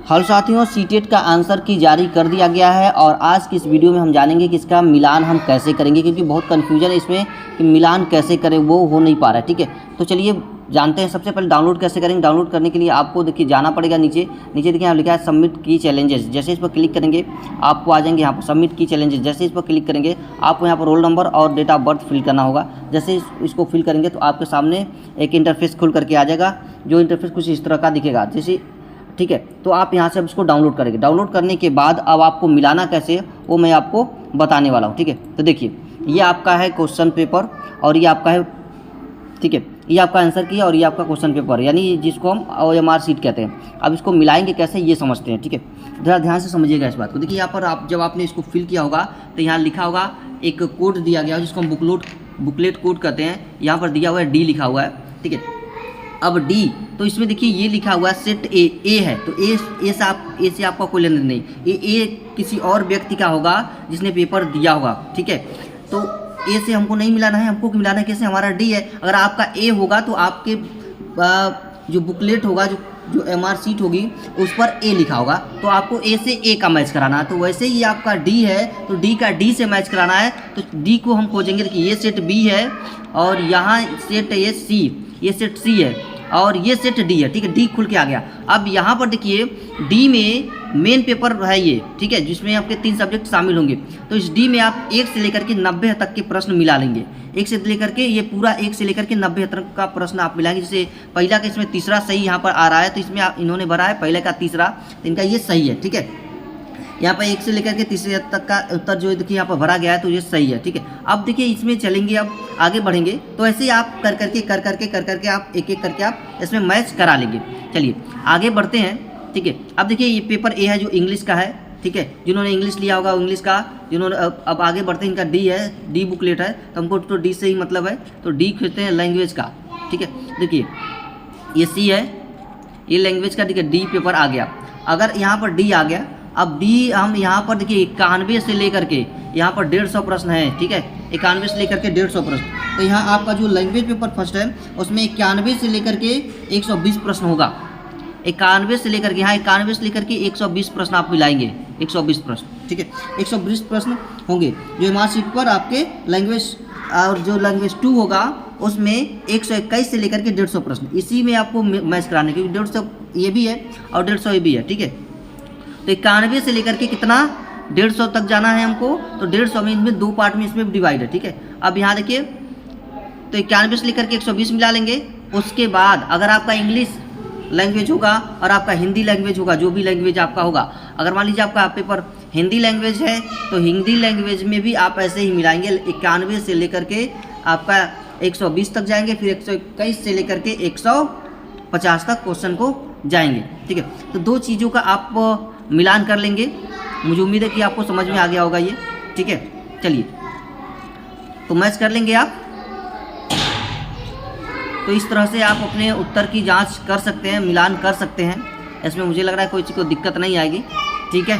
Hello साथियों, CTET का answer की जारी कर दिया गया है और आज की इस वीडियो में हम जानेंगे कि इसका मिलान हम कैसे करेंगे, क्योंकि बहुत कन्फ्यूजन है इसमें कि मिलान कैसे करें, वो हो नहीं पा रहा है। ठीक है, तो चलिए जानते हैं। सबसे पहले डाउनलोड कैसे करेंगे। डाउनलोड करने के लिए आपको देखिए जाना पड़ेगा नीचे नीचे देखिए यहाँ लिखा है सबमिट की चैलेंजेस। जैसे इस पर क्लिक करेंगे आपको आ जाएंगे यहाँ पर सबमिट की चैलेंजेस। जैसे इस पर क्लिक करेंगे आपको यहाँ पर रोल नंबर और डेट ऑफ बर्थ फिल करना होगा। जैसे इसको फिल करेंगे तो आपके सामने एक इंटरफेस खुल करके आ जाएगा, जो इंटरफेस कुछ इस तरह का दिखेगा जैसे। ठीक है, तो आप यहाँ से अब इसको डाउनलोड करेंगे। डाउनलोड करने के बाद अब आपको मिलाना कैसे वो मैं आपको बताने वाला हूँ। ठीक है, तो देखिए ये आपका है क्वेश्चन पेपर और ये आपका है, ठीक है, ये आपका आंसर की और ये आपका क्वेश्चन पेपर, यानी जिसको हम OMR शीट कहते हैं। अब इसको मिलाएंगे कैसे ये समझते हैं। ठीक है, ज़रा ध्यान से समझिएगा इस बात को। देखिए यहाँ पर आप जब आपने इसको फिल किया होगा तो यहाँ लिखा होगा, एक कोड दिया गया है जिसको हम बुकलेट कोड कहते हैं। यहाँ पर दिया हुआ है D लिखा हुआ है। ठीक है, अब D तो इसमें देखिए ये लिखा हुआ है सेट ए है, तो ए से आपका कोई लेना नहीं। ए किसी और व्यक्ति का होगा जिसने पेपर दिया होगा। ठीक है, तो ए से हमको नहीं मिलाना है, हमको मिलाना है कैसे, हमारा D है। अगर आपका ए होगा तो आपके जो बुकलेट होगा, जो MR शीट होगी उस पर ए लिखा होगा, तो आपको ए से ए का मैच कराना है। तो वैसे ही आपका D है तो D का D से मैच कराना है। तो D को हम खोजेंगे। देखिए ये सेट B है और यहाँ सेट ये C, ये सेट C है और ये सेट D है। ठीक है, D खुल के आ गया। अब यहाँ पर देखिए D में मेन पेपर है ये, ठीक है, जिसमें आपके 3 सब्जेक्ट शामिल होंगे। तो इस D में आप 1 से लेकर के 90 तक के प्रश्न मिला लेंगे। 1 से लेकर के ये पूरा 1 से लेकर के 90 तक का प्रश्न आप मिलाएंगे। जैसे पहला का इसमें तीसरा सही यहाँ पर आ रहा है, तो इसमें इन्होंने भरा है पहले का तीसरा, तो इनका ये सही है। ठीक है, यहाँ पर 1 से लेकर के तीसरे तक का उत्तर जो देखिए यहाँ पर भरा गया है, तो ये सही है। ठीक है, अब देखिए इसमें चलेंगे, अब आगे बढ़ेंगे तो ऐसे ही आप कर करके आप एक एक करके आप इसमें मैच करा लेंगे। चलिए आगे बढ़ते हैं। ठीक है, अब देखिए ये पेपर ए है जो इंग्लिश का है। ठीक है, जिन्होंने इंग्लिश लिया होगा इंग्लिश का, जिन्होंने अब आगे बढ़ते हैं। इनका D है, D बुकलेट है, तो हमको तो D से ही मतलब है, तो D खोजते हैं लैंग्वेज का। ठीक है, देखिए ये C है, ये लैंग्वेज का। ठीक है, D पेपर आ गया। अगर यहाँ पर D आ गया, अब D हम यहाँ पर देखिए 91 से लेकर के यहाँ पर 150 प्रश्न है। ठीक है, 91 से लेकर के 150 प्रश्न। तो यहाँ आपका जो लैंग्वेज पेपर फर्स्ट है उसमें 91 से लेकर के 120 प्रश्न होगा। 91 से लेकर के, यहाँ 91 से लेकर के 120 प्रश्न आप मिलाएंगे, 120 प्रश्न। ठीक है, 120 प्रश्न होंगे जो MR शीट पर आपके लैंग्वेज, और जो लैंग्वेज 2 होगा उसमें 121 से लेकर के 150 प्रश्न, इसी में आपको मैच कराने, क्योंकि 150 ये भी है और 150 ये भी है। ठीक है, तो 91 से लेकर के कितना 150 तक जाना है हमको, तो 150 में इनमें 2 पार्ट में इसमें डिवाइड है। ठीक है, अब यहाँ देखिए तो 91 से लेकर के 120 मिला लेंगे। उसके बाद अगर आपका इंग्लिश लैंग्वेज होगा और आपका हिंदी लैंग्वेज होगा, जो भी लैंग्वेज आपका होगा, अगर मान लीजिए आपका पेपर हिंदी लैंग्वेज है तो हिंदी लैंग्वेज में भी आप ऐसे ही मिलाएंगे। 91 से लेकर के आपका 120 तक जाएंगे, फिर 121 से लेकर के 150 तक क्वेश्चन को जाएंगे। ठीक है, तो 2 चीज़ों का आप मिलान कर लेंगे। मुझे उम्मीद है कि आपको समझ में आ गया होगा ये। ठीक है, चलिए तो मैच कर लेंगे आप। तो इस तरह से आप अपने उत्तर की जांच कर सकते हैं, मिलान कर सकते हैं। इसमें मुझे लग रहा है कोई चीज़ को दिक्कत नहीं आएगी। ठीक है।